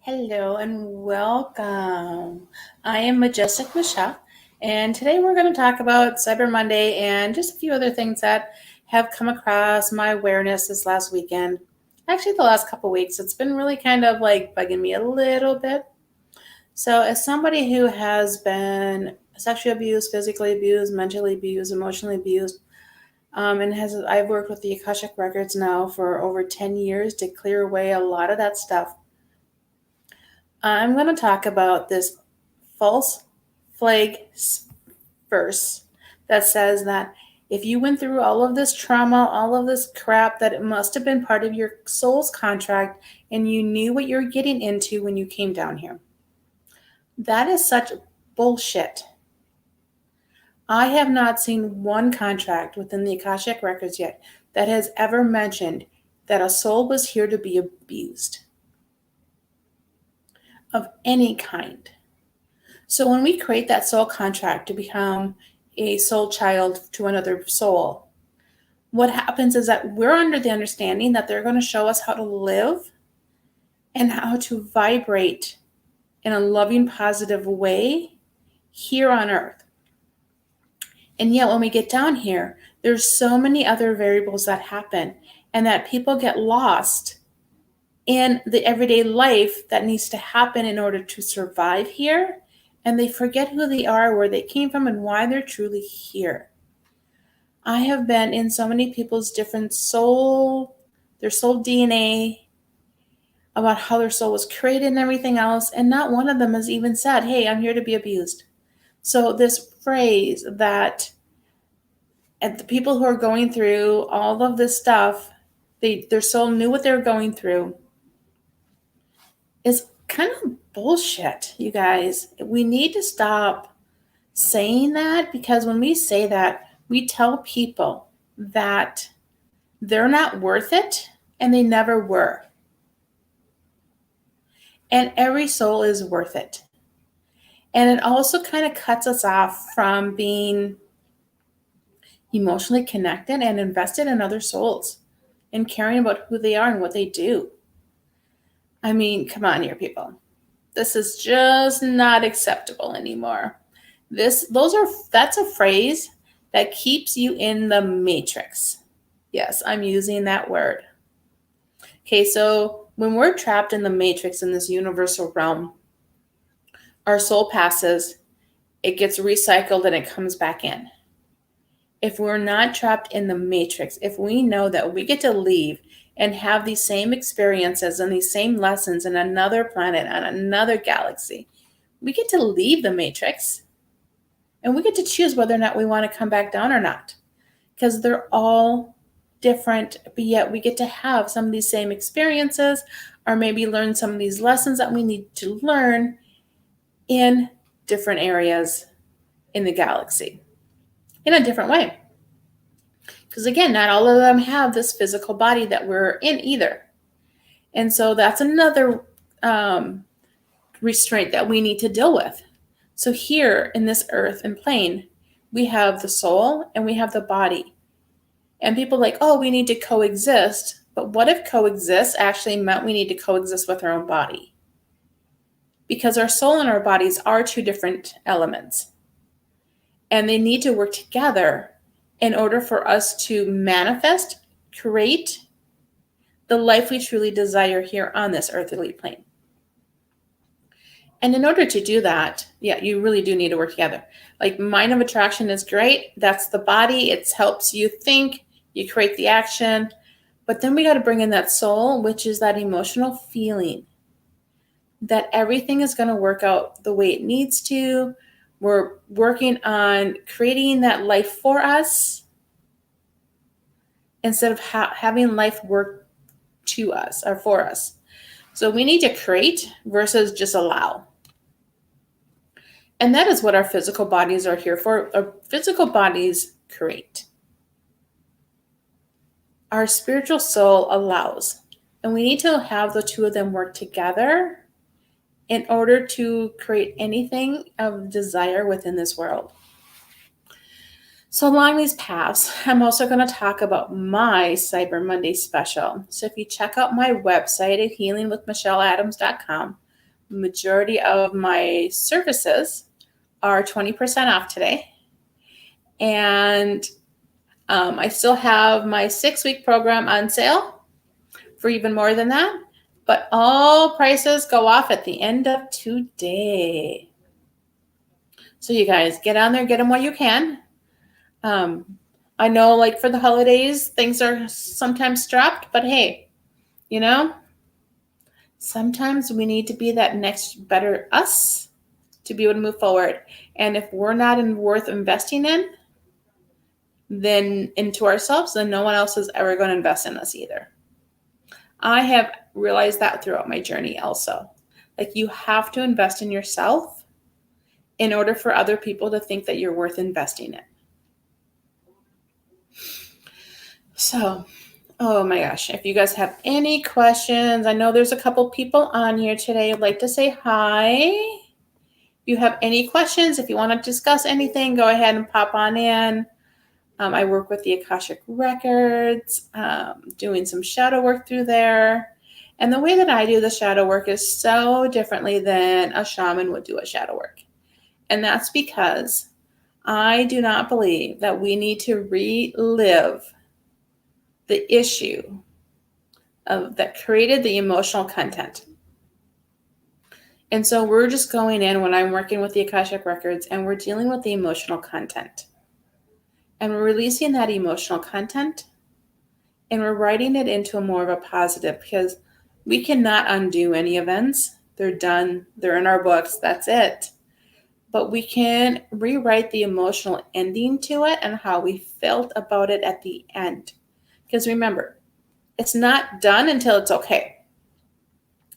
Hello and welcome. I am Majestic Michelle, and today we're going to talk about Cyber Monday and just a few other things that have come across my awareness this last weekend. Actually, the last couple weeks, it's been really kind of like bugging me a little bit. So, as somebody who has been sexually abused, physically abused, mentally abused, emotionally abused, I've worked with the Akashic Records now for over 10 years to clear away a lot of that stuff. I'm going to talk about this false flag verse that says that if you went through all of this trauma, all of this crap, that it must have been part of your soul's contract and you knew what you were getting into when you came down here. That is such bullshit. I have not seen one contract within the Akashic Records yet that has ever mentioned that a soul was here to be abused of any kind. So when we create that soul contract to become a soul child to another soul, what happens is that we're under the understanding that they're going to show us how to live and how to vibrate in a loving, positive way here on earth. And yet when we get down here, there's so many other variables that happen and that people get lost in the everyday life that needs to happen in order to survive here. And they forget who they are, where they came from, and why they're truly here. I have been in so many people's different their soul DNA, about how their soul was created and everything else, and not one of them has even said, hey, I'm here to be abused. So this phrase that and the people who are going through all of this stuff, their soul knew what they were going through, is kind of bullshit, you guys. We need to stop saying that, because when we say that, we tell people that they're not worth it and they never were. And every soul is worth it. And it also kind of cuts us off from being emotionally connected and invested in other souls and caring about who they are and what they do. I mean, come on here, people. This is just not acceptable anymore. That's a phrase that keeps you in the matrix. Yes, I'm using that word. Okay, so when we're trapped in the matrix in this universal realm, our soul passes, it gets recycled, and it comes back in. If we're not trapped in the matrix, if we know that we get to leave and have these same experiences and these same lessons in another planet, on another galaxy, we get to leave the matrix and we get to choose whether or not we want to come back down or not, because they're all different, but yet we get to have some of these same experiences or maybe learn some of these lessons that we need to learn in different areas in the galaxy in a different way. Because again, not all of them have this physical body that we're in either. And so that's another restraint that we need to deal with. So here in this earth and plane, we have the soul and we have the body. And people are like, oh, we need to coexist. But what if coexist actually meant we need to coexist with our own body? Because our soul and our bodies are two different elements. And they need to work together in order for us to manifest, create the life we truly desire here on this earthly plane. And in order to do that, yeah, you really do need to work together. Like mind of attraction is great. That's the body. It helps you think, you create the action. But then we got to bring in that soul, which is that emotional feeling that everything is going to work out the way it needs to. We're working on creating that life for us instead of having life work to us or for us. So we need to create versus just allow. And that is what our physical bodies are here for. Our physical bodies create. Our spiritual soul allows. And we need to have the two of them work together in order to create anything of desire within this world. So along these paths, I'm also going to talk about my Cyber Monday special. So if you check out my website at healingwithmichelleadams.com, majority of my services are 20% off today. And I still have my 6-week program on sale for even more than that. But all prices go off at the end of today. So you guys get on there, get them while you can. I know, like, for the holidays, things are sometimes strapped, but hey, you know, sometimes we need to be that next better us to be able to move forward. And if we're not worth investing in, then into ourselves, then no one else is ever going to invest in us either. I have realized that throughout my journey also. Like, you have to invest in yourself in order for other people to think that you're worth investing in. So, oh my gosh, if you guys have any questions, I know there's a couple people on here today. I'd like to say hi. If you have any questions, if you want to discuss anything, go ahead and pop on in. I work with the Akashic Records, doing some shadow work through there. And the way that I do the shadow work is so differently than a shaman would do a shadow work. And that's because I do not believe that we need to relive the issue that created the emotional content. And so we're just going in when I'm working with the Akashic Records and we're dealing with the emotional content. And we're releasing that emotional content and we're writing it into more of a positive, because we cannot undo any events. They're done. They're in our books. That's it. But we can rewrite the emotional ending to it and how we felt about it at the end. Because remember, it's not done until it's okay.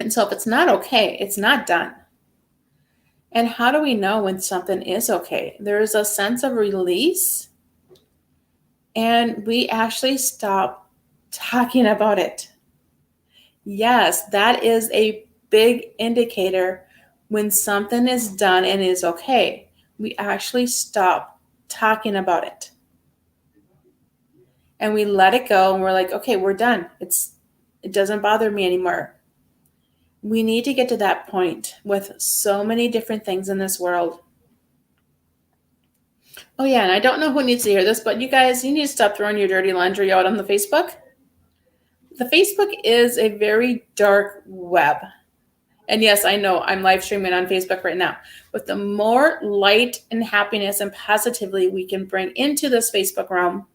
And so if it's not okay, it's not done. And how do we know when something is okay? There is a sense of release, and we actually stop talking about it. Yes, that is a big indicator when something is done and is okay. We actually stop talking about it. And we let it go and we're like, okay, we're done. It doesn't bother me anymore. We need to get to that point with so many different things in this world. Oh yeah, and I don't know who needs to hear this, but you guys, you need to stop throwing your dirty laundry out on the Facebook. The Facebook is a very dark web. And yes, I know I'm live streaming on Facebook right now. But the more light and happiness and positivity we can bring into this Facebook realm,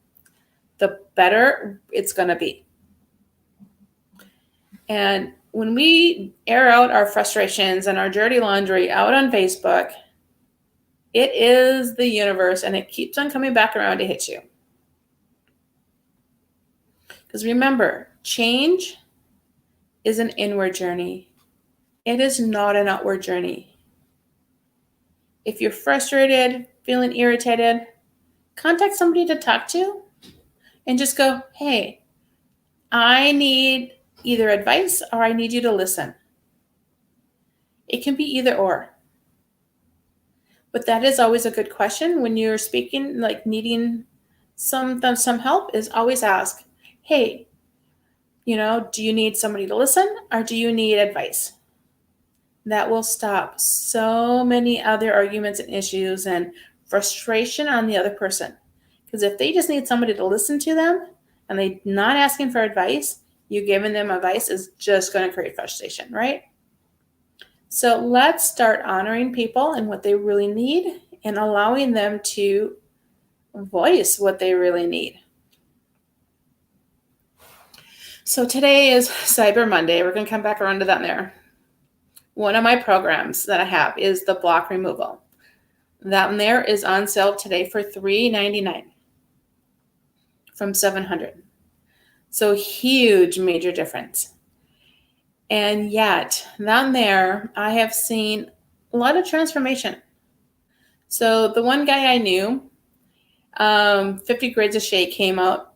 the better it's going to be. And when we air out our frustrations and our dirty laundry out on Facebook, it is the universe, and it keeps on coming back around to hit you. Because remember, change is an inward journey. It is not an outward journey. If you're frustrated, feeling irritated, contact somebody to talk to and just go, hey, I need either advice or I need you to listen. It can be either or. But that is always a good question when you're speaking, like needing some help, is always ask, hey, do you need somebody to listen or do you need advice? That will stop so many other arguments and issues and frustration on the other person. Because if they just need somebody to listen to them and they're not asking for advice, you giving them advice is just going to create frustration, right? So let's start honoring people and what they really need and allowing them to voice what they really need. So today is Cyber Monday. We're going to come back around to that there. One of my programs that I have is the block removal. That one there is on sale today for $399 from $700. So huge, major difference. And yet, down there, I have seen a lot of transformation. So the one guy I knew, 50 Grades of Shade came out,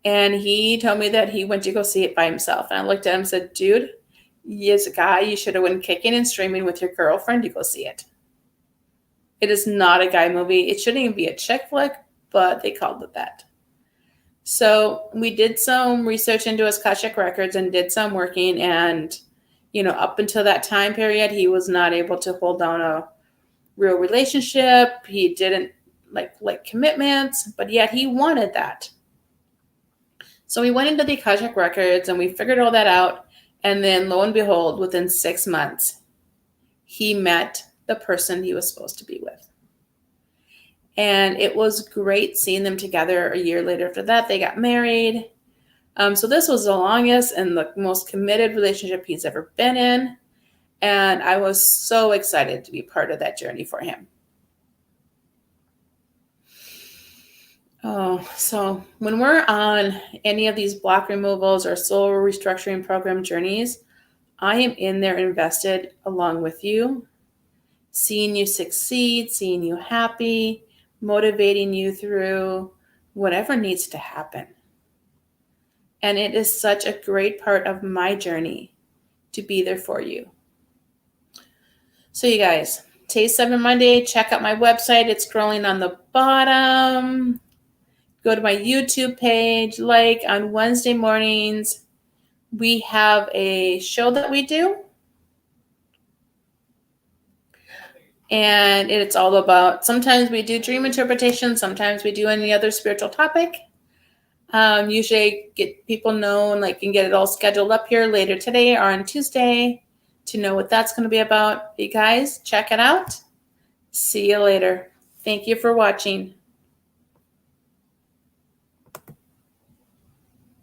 and he told me that he went to go see it by himself. And I looked at him and said, dude, as a guy, you should have went kicking and streaming with your girlfriend to go see it. It is not a guy movie. It shouldn't even be a chick flick, but they called it that. So we did some research into Akashic Records and did some working, and Up until that time period, he was not able to hold down a real relationship. He didn't like commitments, but yet he wanted that. So we went into the Akashic Records and we figured all that out. And then lo and behold, within 6 months, he met the person he was supposed to be with. And it was great seeing them together. A year later after that, they got married. So this was the longest and the most committed relationship he's ever been in. And I was so excited to be part of that journey for him. Oh, so when we're on any of these block removals or soul restructuring program journeys, I am in there invested along with you, seeing you succeed, seeing you happy, motivating you through whatever needs to happen. And it is such a great part of my journey to be there for you. So you guys, Taste 7 Monday, check out my website. It's scrolling on the bottom. Go to my YouTube page. Like on Wednesday mornings, we have a show that we do. And it's all about, sometimes we do dream interpretation, sometimes we do any other spiritual topic. Usually I get people know and can get it all scheduled up here later today or on Tuesday to know what that's going to be about. You guys, check it out. See you later. Thank you for watching.